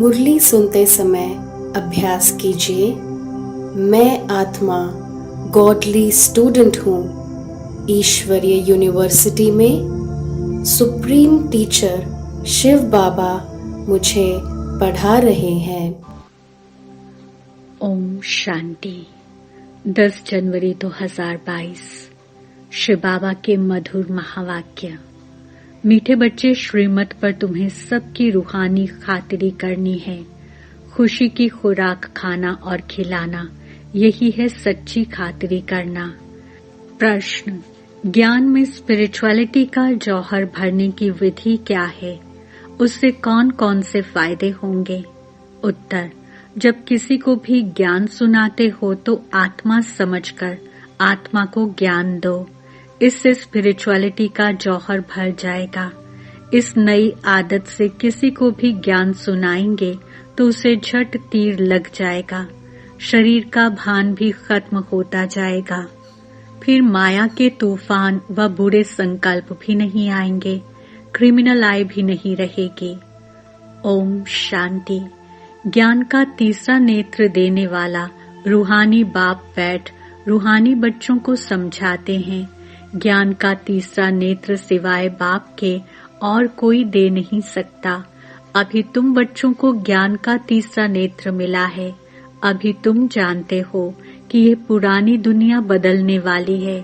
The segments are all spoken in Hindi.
मुरली सुनते समय अभ्यास कीजिए। मैं आत्मा गॉडली स्टूडेंट हूँ। ईश्वरीय यूनिवर्सिटी में सुप्रीम टीचर शिव बाबा मुझे पढ़ा रहे हैं। ओम शांति। 10 जनवरी 2022। शिव बाबा के मधुर महावाक्य। मीठे बच्चे, श्रीमत पर तुम्हें सबकी रूहानी खातिरी करनी है। खुशी की खुराक खाना और खिलाना, यही है सच्ची खातिरी करना। प्रश्न: ज्ञान में स्पिरिचुअलिटी का जौहर भरने की विधि क्या है? उससे कौन कौन से फायदे होंगे? उत्तर: जब किसी को भी ज्ञान सुनाते हो तो आत्मा समझकर आत्मा को ज्ञान दो। इससे स्पिरिचुअलिटी का जौहर भर जाएगा। इस नई आदत से किसी को भी ज्ञान सुनाएंगे तो उसे झट तीर लग जाएगा। शरीर का भान भी खत्म होता जाएगा। फिर माया के तूफान व बुरे संकल्प भी नहीं आएंगे। क्रिमिनल आई भी नहीं रहेगी। ओम शांति। ज्ञान का तीसरा नेत्र देने वाला रूहानी बाप बैठ रूहानी बच्चों को समझाते हैं। ज्ञान का तीसरा नेत्र सिवाय बाप के और कोई दे नहीं सकता। अभी तुम बच्चों को ज्ञान का तीसरा नेत्र मिला है। अभी तुम जानते हो कि ये पुरानी दुनिया बदलने वाली है।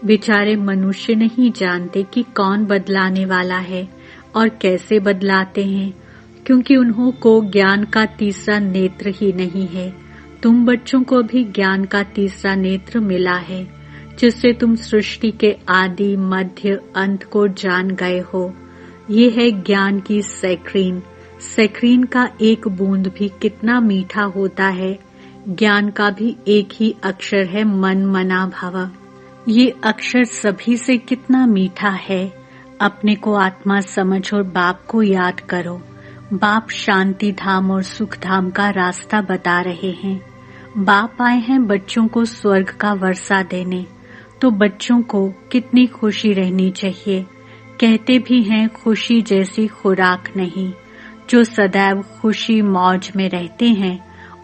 बेचारे मनुष्य नहीं जानते कि कौन बदलाने वाला है और कैसे बदलाते हैं, क्योंकि उन्हों को ज्ञान का तीसरा नेत्र ही नहीं है। तुम बच्चों को भी ज्ञान का तीसरा नेत्र मिला है, जिससे तुम सृष्टि के आदि मध्य अंत को जान गए हो। ये है ज्ञान की सैक्रीन। सैक्रीन का एक बूंद भी कितना मीठा होता है। ज्ञान का भी एक ही अक्षर है, मन मना भव। ये अक्षर सभी से कितना मीठा है। अपने को आत्मा समझ और बाप को याद करो। बाप शांति धाम और सुख धाम का रास्ता बता रहे हैं। बाप आए हैं बच्चों को स्वर्ग का वर्षा देने, तो बच्चों को कितनी खुशी रहनी चाहिए। कहते भी हैं खुशी जैसी खुराक नहीं। जो सदैव खुशी मौज में रहते हैं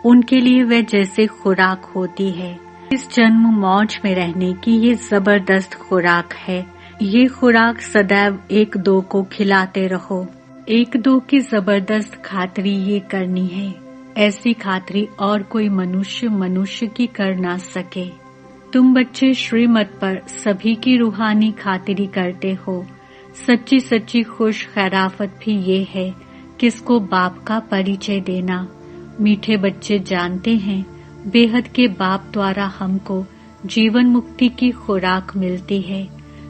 उनके लिए वह जैसे खुराक होती है। इस जन्म मौज में रहने की ये जबरदस्त खुराक है। ये खुराक सदैव एक दो को खिलाते रहो। एक दो की जबरदस्त खातिरी ये करनी है। ऐसी खातिरी और कोई मनुष्य की कर ना सके। तुम बच्चे श्रीमत पर सभी की रूहानी खातिरी करते हो। सच्ची सच्ची खुश खैराफत भी ये है किसको बाप का परिचय देना। मीठे बच्चे जानते हैं बेहद के बाप द्वारा हमको जीवन मुक्ति की खुराक मिलती है।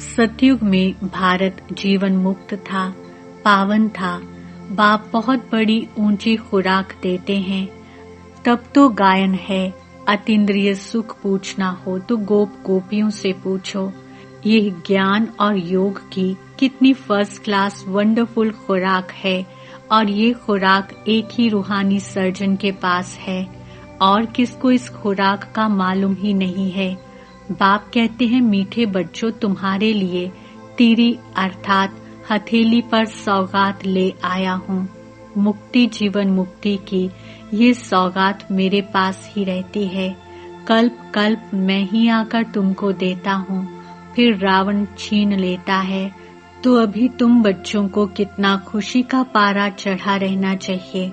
सतयुग में भारत जीवन मुक्त था, पावन था। बाप बहुत बड़ी ऊंची खुराक देते हैं। तब तो गायन है, अतीन्द्रिय सुख पूछना हो तो गोप गोपियों से पूछो। ये ज्ञान और योग की कितनी फर्स्ट क्लास वंडरफुल खुराक है, और ये खुराक एक ही रूहानी सर्जन के पास है और किसको इस खुराक का मालूम ही नहीं है। बाप कहते हैं मीठे बच्चों, तुम्हारे लिए तीरी अर्थात हथेली पर सौगात ले आया हूँ। मुक्ति जीवन मुक्ति की ये सौगात मेरे पास ही रहती है। कल्प कल्प मैं ही आकर तुमको देता हूँ, फिर रावण छीन लेता है। तो अभी तुम बच्चों को कितना खुशी का पारा चढ़ा रहना चाहिए।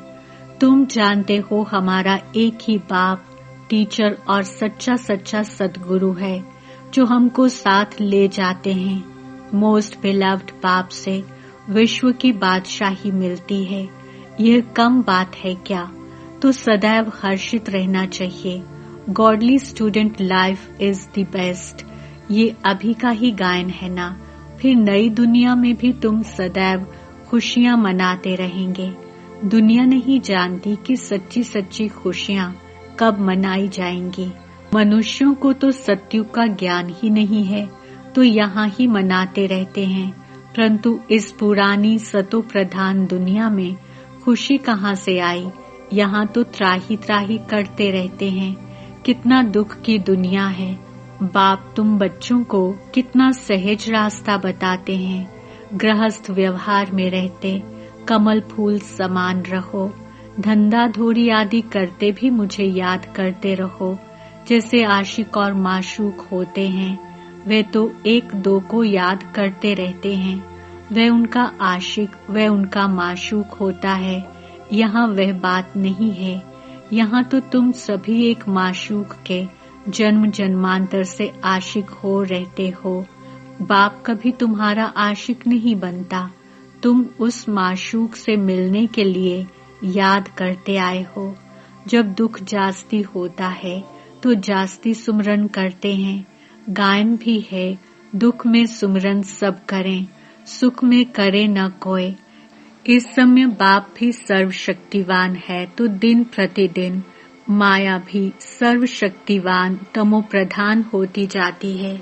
तुम जानते हो हमारा एक ही बाप टीचर और सच्चा सच्चा सद्गुरु है, जो हमको साथ ले जाते हैं। मोस्ट बिलव्ड बाप से विश्व की बादशाही मिलती है। यह कम बात है क्या? तो सदैव हर्षित रहना चाहिए। Godly student life is the best. ये अभी का ही गायन है ना। फिर नई दुनिया में भी तुम सदैव खुशियां मनाते रहेंगे। दुनिया नहीं जानती कि सच्ची सच्ची खुशियां कब मनाई जाएंगी। मनुष्यों को तो सत्युग का ज्ञान ही नहीं है, तो यहाँ ही मनाते रहते हैं। परंतु इस पुरानी सतो प्रधान दुनिया में खुशी कहाँ से आई? यहाँ तो त्राही त्राही करते रहते हैं। कितना दुख की दुनिया है। बाप तुम बच्चों को कितना सहज रास्ता बताते हैं। गृहस्थ व्यवहार में रहते कमल फूल समान रहो। धंधा धोरी आदि करते भी मुझे याद करते रहो। जैसे आशिक और माशूक होते हैं, वे तो एक दो को याद करते रहते हैं। वह उनका आशिक, वह उनका माशूक होता है। यहाँ वह बात नहीं है। यहाँ तो तुम सभी एक माशूक के जन्म जन्मांतर से आशिक हो रहते हो। बाप कभी तुम्हारा आशिक नहीं बनता। तुम उस माशूक से मिलने के लिए याद करते आए हो। जब दुख जास्ती होता है तो जास्ती सुमरन करते हैं। गायन भी है, दुख में सुमरन सब करें, सुख में करे न कोई। इस समय बाप भी सर्वशक्तिवान है तो दिन प्रतिदिन माया भी सर्वशक्तिवान तमो प्रधान होती जाती है।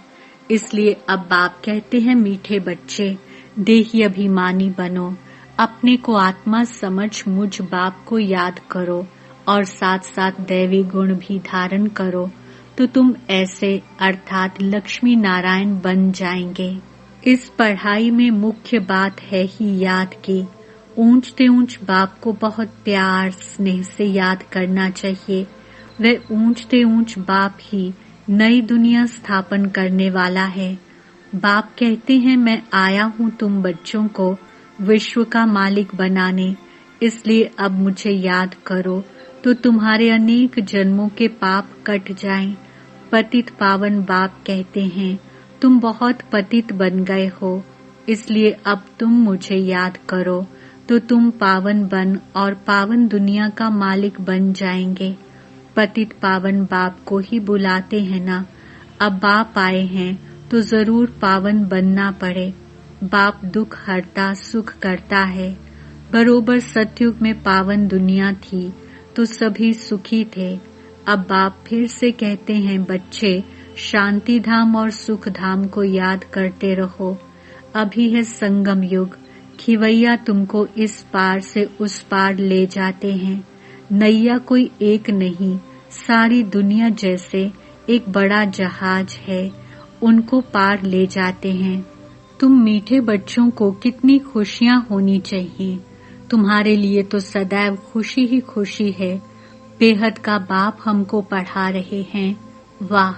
इसलिए अब बाप कहते हैं, मीठे बच्चे देही अभिमानी बनो, अपने को आत्मा समझ मुझ बाप को याद करो और साथ साथ दैवी गुण भी धारण करो, तो तुम ऐसे अर्थात लक्ष्मी नारायण बन जाएंगे। इस पढ़ाई में मुख्य बात है ही याद की। ऊंचते ऊंच बाप को बहुत प्यार स्नेह से याद करना चाहिए। वह ऊंचते ऊंच बाप ही नई दुनिया स्थापन करने वाला है। बाप कहते हैं, मैं आया हूँ तुम बच्चों को विश्व का मालिक बनाने, इसलिए अब मुझे याद करो तो तुम्हारे अनेक जन्मों के पाप कट जाएं। पतित पावन बाप कहते हैं, तुम बहुत पतित बन गए हो, इसलिए अब तुम मुझे याद करो तो तुम पावन बन और पावन दुनिया का मालिक बन जाएंगे। पतित पावन बाप को ही बुलाते हैं ना। अब बाप आए हैं तो जरूर पावन बनना पड़े। बाप दुख हरता सुख करता है। बरोबर सतयुग में पावन दुनिया थी तो सभी सुखी थे। अब बाप फिर से कहते हैं, बच्चे शांति धाम और सुख धाम को याद करते रहो। अभी है संगम युग। खिवैया तुमको इस पार से उस पार ले जाते हैं। नैया कोई एक नहीं, सारी दुनिया जैसे एक बड़ा जहाज है, उनको पार ले जाते हैं। तुम मीठे बच्चों को कितनी खुशियां होनी चाहिए। तुम्हारे लिए तो सदैव खुशी ही खुशी है। बेहद का बाप हमको पढ़ा रहे हैं। वाह,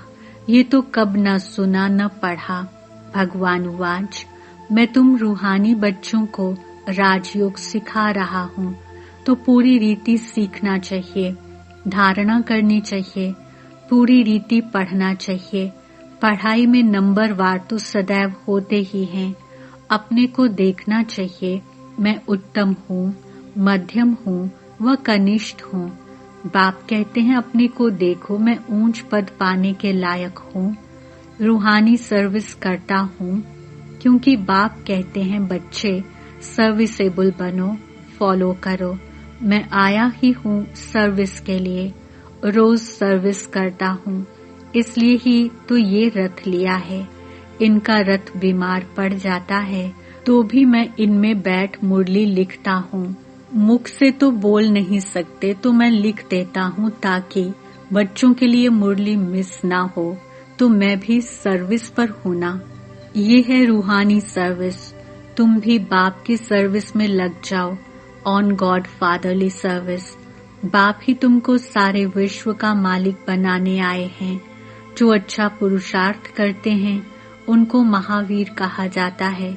ये तो कब न सुना न पढ़ा। भगवान वाच, मैं तुम रूहानी बच्चों को राजयोग सिखा रहा हूँ, तो पूरी रीति सीखना चाहिए, धारणा करनी चाहिए, पूरी रीति पढ़ना चाहिए। पढ़ाई में नंबर वार तो सदैव होते ही हैं। अपने को देखना चाहिए, मैं उत्तम हूँ, मध्यम हूँ व कनिष्ठ हूँ। बाप कहते हैं, अपने को देखो, मैं ऊंच पद पाने के लायक हूँ, रूहानी सर्विस करता हूँ। क्योंकि बाप कहते हैं, बच्चे सर्विसेबल बनो, फॉलो करो। मैं आया ही हूँ सर्विस के लिए, रोज सर्विस करता हूँ, इसलिए ही तो ये रथ लिया है। इनका रथ बीमार पड़ जाता है तो भी मैं इनमें बैठ मुरली लिखता हूँ। मुख से तो बोल नहीं सकते तो मैं लिख देता हूँ, ताकि बच्चों के लिए मुरली मिस ना हो। तो मैं भी सर्विस पर हूँ ना। ये है रूहानी सर्विस। तुम भी बाप की सर्विस में लग जाओ, ऑन गॉड फादरली सर्विस। बाप ही तुमको सारे विश्व का मालिक बनाने आए हैं। जो अच्छा पुरुषार्थ करते हैं उनको महावीर कहा जाता है।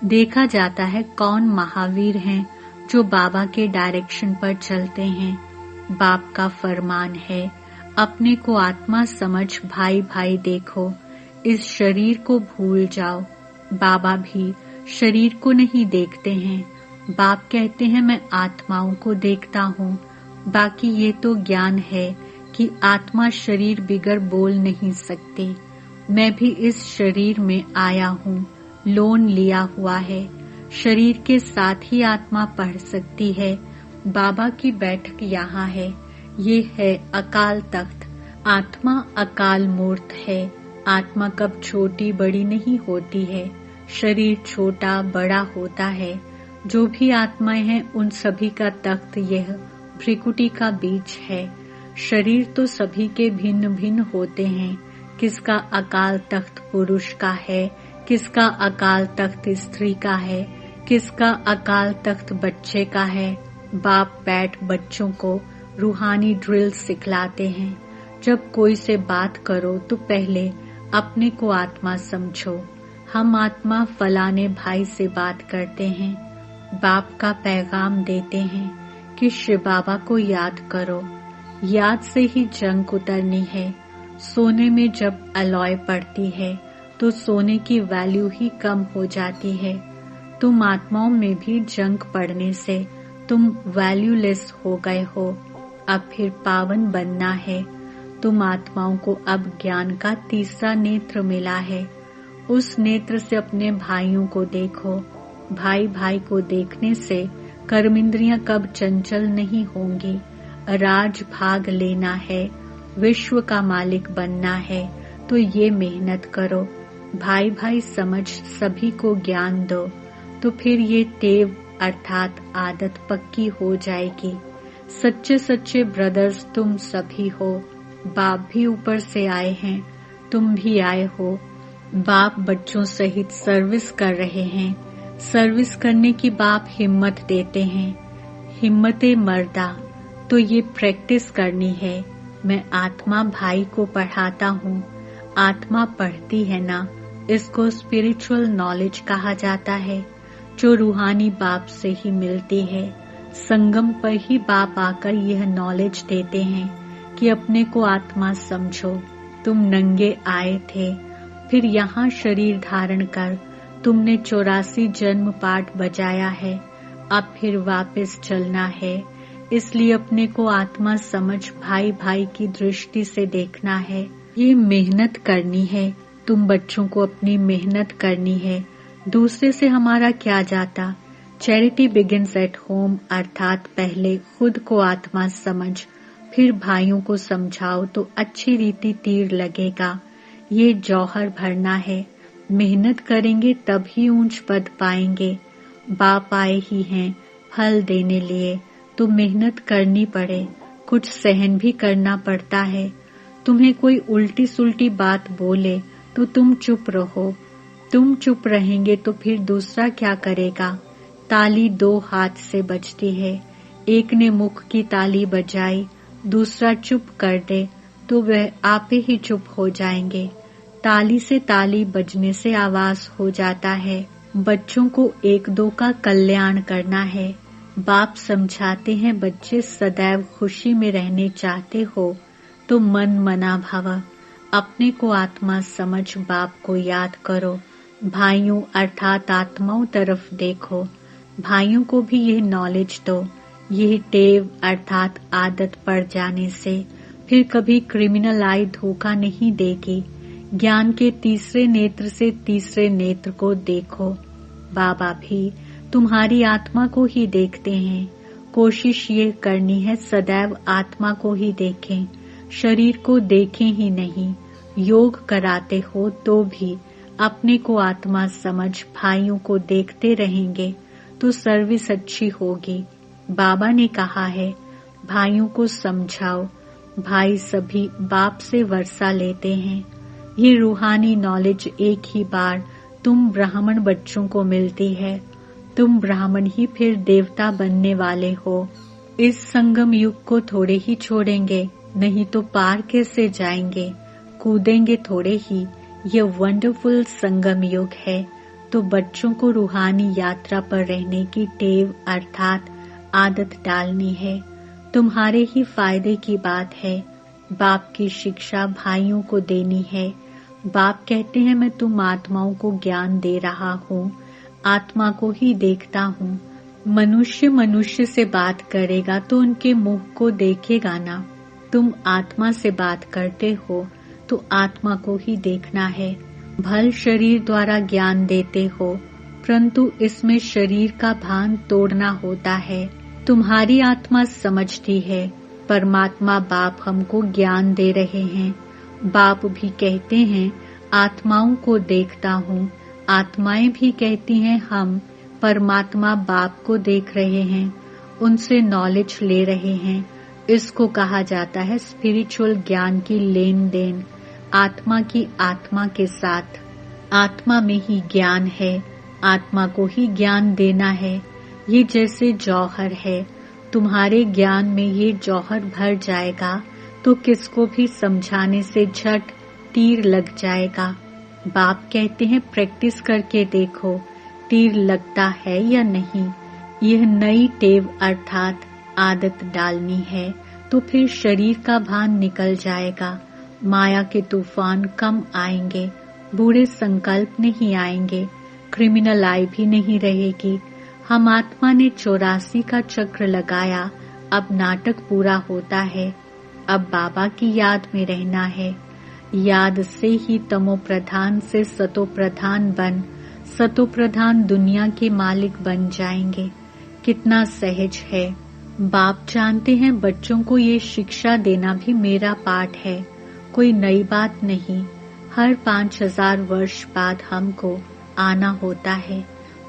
देखा जाता है कौन महावीर हैं, जो बाबा के डायरेक्शन पर चलते हैं। बाप का फरमान है, अपने को आत्मा समझ भाई भाई देखो, इस शरीर को भूल जाओ। बाबा भी शरीर को नहीं देखते हैं। बाप कहते हैं, मैं आत्माओं को देखता हूँ। बाकी ये तो ज्ञान है कि आत्मा शरीर बिगर बोल नहीं सकती। मैं भी इस शरीर में आया हूँ, लोन लिया हुआ है। शरीर के साथ ही आत्मा पढ़ सकती है। बाबा की बैठक यहाँ है। ये है अकाल तख्त। आत्मा अकाल मूर्त है। आत्मा कब छोटी बड़ी नहीं होती है। शरीर छोटा बड़ा होता है। जो भी आत्माएं हैं उन सभी का तख्त यह भ्रिकुटी का बीच है। शरीर तो सभी के भिन्न भिन्न होते हैं। किसका अकाल तख्त पुरुष का है, किसका अकाल तख्त स्त्री का है, किसका अकाल तख्त बच्चे का है। बाप बैठ बच्चों को रूहानी ड्रिल सिखलाते हैं। जब कोई से बात करो तो पहले अपने को आत्मा समझो। हम आत्मा फलाने भाई से बात करते हैं। बाप का पैगाम देते हैं कि शिव बाबा को याद करो। याद से ही जंग उतरनी है। सोने में जब अलॉय पड़ती है तो सोने की वैल्यू ही कम हो जाती है। तुम आत्माओं में भी जंग पड़ने से तुम वैल्यूलेस हो गए हो। अब फिर पावन बनना है। तुम आत्माओं को अब ज्ञान का तीसरा नेत्र मिला है। उस नेत्र से अपने भाइयों को देखो। भाई भाई को देखने से कर्मेंद्रियां कब चंचल नहीं होंगी। राज भाग लेना है, विश्व का मालिक बनना है तो ये मेहनत करो। भाई भाई समझ सभी को ज्ञान दो तो फिर ये टेव अर्थात आदत पक्की हो जाएगी। सच्चे सच्चे ब्रदर्स तुम सभी हो। बाप भी ऊपर से आए हैं, तुम भी आए हो। बाप बच्चों सहित सर्विस कर रहे हैं। सर्विस करने की बाप हिम्मत देते हैं। हिम्मते मर्दा तो ये प्रैक्टिस करनी है। मैं आत्मा भाई को पढ़ाता हूँ। आत्मा पढ़ती है ना, इसको स्पिरिचुअल नॉलेज कहा जाता है, जो रूहानी बाप से ही मिलती है। संगम पर ही बाप आकर यह नॉलेज देते हैं कि अपने को आत्मा समझो। तुम नंगे आए थे, फिर यहाँ शरीर धारण कर तुमने 84 जन्म पाठ बजाया है। अब फिर वापस चलना है। इसलिए अपने को आत्मा समझ भाई भाई की दृष्टि से देखना है। ये मेहनत करनी है। तुम बच्चों को अपनी मेहनत करनी है। दूसरे से हमारा क्या जाता। चैरिटी बिगिंस एट होम अर्थात पहले खुद को आत्मा समझ, फिर भाइयों को समझाओ तो अच्छी रीति तीर लगेगा। ये जौहर भरना है। मेहनत करेंगे तब ही ऊंच पद पाएंगे। बाप आए ही हैं फल देने लिए, तो मेहनत करनी पड़े। कुछ सहन भी करना पड़ता है। तुम्हें कोई उल्टी सुल्टी बात बोले तो तुम चुप रहो। तुम चुप रहेंगे तो फिर दूसरा क्या करेगा। ताली 2 हाथ से बजती है। एक ने मुख की ताली बजाई, दूसरा चुप कर दे तो वह आप ही चुप हो जाएंगे। ताली से ताली बजने से आवाज हो जाता है। बच्चों को 1-2 का कल्याण करना है। बाप समझाते हैं बच्चे सदैव खुशी में रहने चाहते हो तो मन मना भव। अपने को आत्मा समझ बाप को याद करो। भाइयों अर्थात आत्माओं तरफ देखो। भाइयों को भी यह नॉलेज दो। यह टेव अर्थात आदत पड़ जाने से फिर कभी क्रिमिनल आई धोखा नहीं देगी। ज्ञान के तीसरे नेत्र से तीसरे नेत्र को देखो। बाबा भी तुम्हारी आत्मा को ही देखते हैं। कोशिश ये करनी है सदैव आत्मा को ही देखें, शरीर को देखें ही नहीं। योग कराते हो तो भी अपने को आत्मा समझ भाइयों को देखते रहेंगे तो सर्विस अच्छी होगी। बाबा ने कहा है भाइयों को समझाओ। भाई सभी बाप से वर्षा लेते हैं। ये रूहानी नॉलेज एक ही बार तुम ब्राह्मण बच्चों को मिलती है। तुम ब्राह्मण ही फिर देवता बनने वाले हो। इस संगम युग को थोड़े ही छोड़ेंगे, नहीं तो पार कैसे जाएंगे। कूदेंगे थोड़े ही। ये वंडरफुल संगम युग है। तो बच्चों को रूहानी यात्रा पर रहने की टेव अर्थात आदत डालनी है। तुम्हारे ही फायदे की बात है। बाप की शिक्षा भाइयों को देनी है। बाप कहते हैं मैं तुम आत्माओं को ज्ञान दे रहा हूँ, आत्मा को ही देखता हूँ। मनुष्य मनुष्य से बात करेगा तो उनके मुंह को देखेगा ना। तुम आत्मा से बात करते हो तो आत्मा को ही देखना है। भल शरीर द्वारा ज्ञान देते हो, परंतु इसमें शरीर का भान तोड़ना होता है। तुम्हारी आत्मा समझती है परमात्मा बाप हमको ज्ञान दे रहे हैं। बाप भी कहते हैं आत्माओं को देखता हूँ। आत्माएं भी कहती हैं हम परमात्मा बाप को देख रहे हैं, उनसे नॉलेज ले रहे हैं। इसको कहा जाता है स्पिरिचुअल ज्ञान की लेन देन। आत्मा की आत्मा के साथ। आत्मा में ही ज्ञान है, आत्मा को ही ज्ञान देना है। ये जैसे जौहर है, तुम्हारे ज्ञान में ये जौहर भर जाएगा तो किसको भी समझाने से झट तीर लग जाएगा। बाप कहते हैं प्रैक्टिस करके देखो तीर लगता है या नहीं। यह नई टेव अर्थात आदत डालनी है तो फिर शरीर का भान निकल जाएगा। माया के तूफान कम आएंगे, बुरे संकल्प नहीं आएंगे, क्रिमिनल आई भी नहीं रहेगी। हम आत्मा ने 84 का चक्र लगाया, अब नाटक पूरा होता है। अब बाबा की याद में रहना है। याद से ही तमो प्रधान से सतो प्रधान बन सतो प्रधान दुनिया के मालिक बन जाएंगे। कितना सहज है। बाप जानते हैं बच्चों को ये शिक्षा देना भी मेरा पाठ है, कोई नई बात नहीं। हर 5000 वर्ष बाद हमको आना होता है।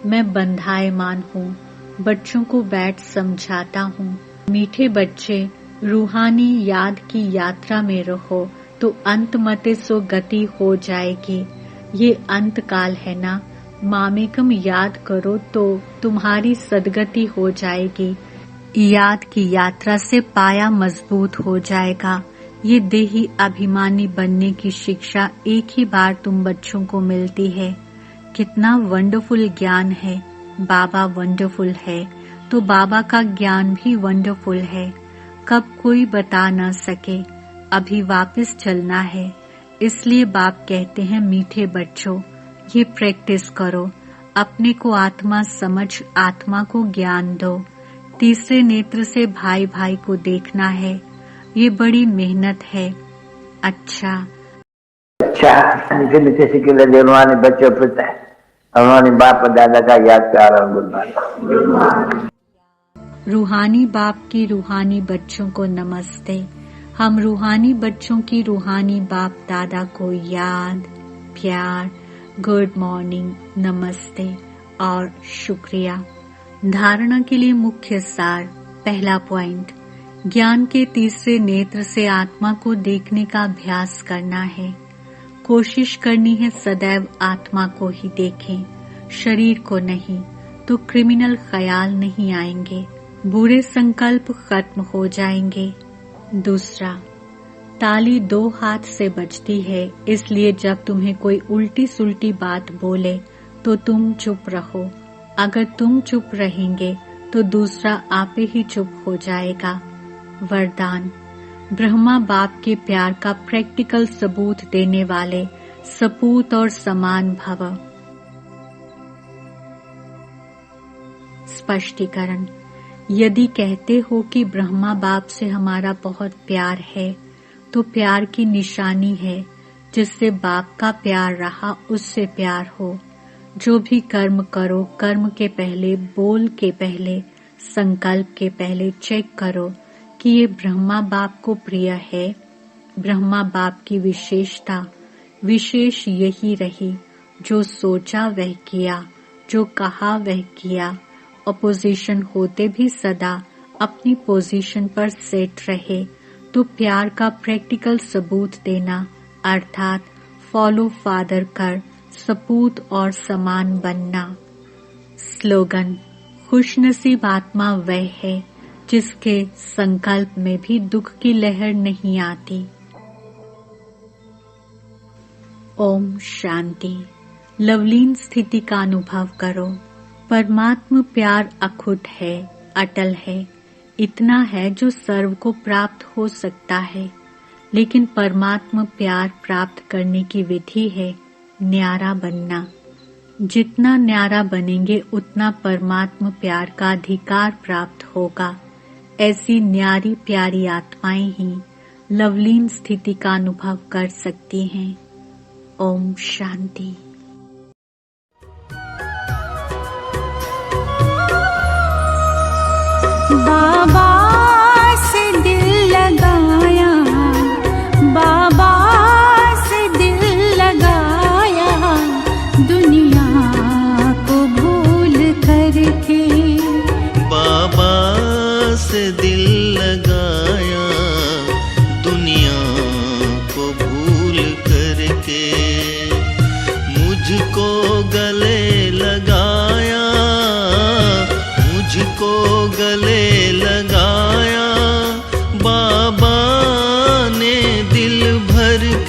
मैं बंधायमान हूँ, बच्चों को बैठ समझाता हूँ। मीठे बच्चे, रूहानी याद की यात्रा में रहो तो अंत मते सो गति हो जाएगी। ये अंत काल है ना, मामेकम याद करो तो तुम्हारी सदगति हो जाएगी। याद की यात्रा से पाया मजबूत हो जाएगा। ये देही अभिमानी बनने की शिक्षा एक ही बार तुम बच्चों को मिलती है। कितना वंडरफुल ज्ञान है। बाबा वंडरफुल है तो बाबा का ज्ञान भी वंडरफुल है। कब कोई बता न सके। अभी वापस चलना है। इसलिए बाप कहते हैं मीठे बच्चों, ये प्रैक्टिस करो। अपने को आत्मा समझ आत्मा को ज्ञान दो। तीसरे नेत्र से भाई भाई को देखना है। ये बड़ी मेहनत है। अच्छा मीठे मीठे सिक्के रूहानी बच्चों पिता रूहानी बाप दादा का याद प्यार और गुड मॉर्निंग। रूहानी बाप की रूहानी बच्चों को नमस्ते। हम रूहानी बच्चों की रूहानी बाप दादा को याद, प्यार, गुड मॉर्निंग, नमस्ते और शुक्रिया। धारणा के लिए मुख्य सार। पहला पॉइंट, ज्ञान के तीसरे नेत्र से आत्मा को देखने का अभ्यास करना है। कोशिश करनी है सदैव आत्मा को ही देखें, शरीर को नहीं, तो क्रिमिनल ख्याल नहीं आएंगे, बुरे संकल्प खत्म हो जाएंगे। दूसरा, ताली 2 हाथ से बजती है, इसलिए जब तुम्हें कोई उल्टी सुल्टी बात बोले तो तुम चुप रहो। अगर तुम चुप रहेंगे तो दूसरा आपे ही चुप हो जाएगा। वरदान, ब्रह्मा बाप के प्यार का प्रैक्टिकल सबूत देने वाले सपूत और समान भव। स्पष्टीकरण, यदि कहते हो कि ब्रह्मा बाप से हमारा बहुत प्यार है तो प्यार की निशानी है जिससे बाप का प्यार रहा उससे प्यार हो। जो भी कर्म करो, कर्म के पहले, बोल के पहले, संकल्प के पहले चेक करो कि ये ब्रह्मा बाप को प्रिय है। ब्रह्मा बाप की विशेषता विशेष यही रही, जो सोचा वह किया, जो कहा वह किया। अपोजिशन होते भी सदा अपनी पोजीशन पर सेट रहे। तो प्यार का प्रैक्टिकल सबूत देना अर्थात फॉलो फादर कर सपूत और समान बनना। स्लोगन, खुशनसीब आत्मा वह है जिसके संकल्प में भी दुख की लहर नहीं आती। ओम शांति। लवलीन स्थिति का अनुभव करो। परमात्म प्यार अखुट है, अटल है। इतना है जो सर्व को प्राप्त हो सकता है। लेकिन परमात्म प्यार प्राप्त करने की विधि है न्यारा बनना। जितना न्यारा बनेंगे उतना परमात्म प्यार का अधिकार प्राप्त होगा। ऐसी न्यारी प्यारी आत्माएं ही लवलीन स्थिति का अनुभव कर सकती हैं। ओम शांति। बाबा से दिल लगाया, बाबा से दिल लगाया, दुनिया को भूल करके। बाबा से दिल लगाया, दुनिया को भूल करके। मुझको गले लगाया, मुझको गले लगा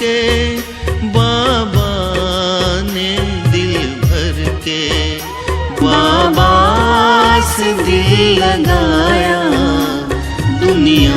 के बाबा ने दिल भर के बाबा से दिल लगाया दुनिया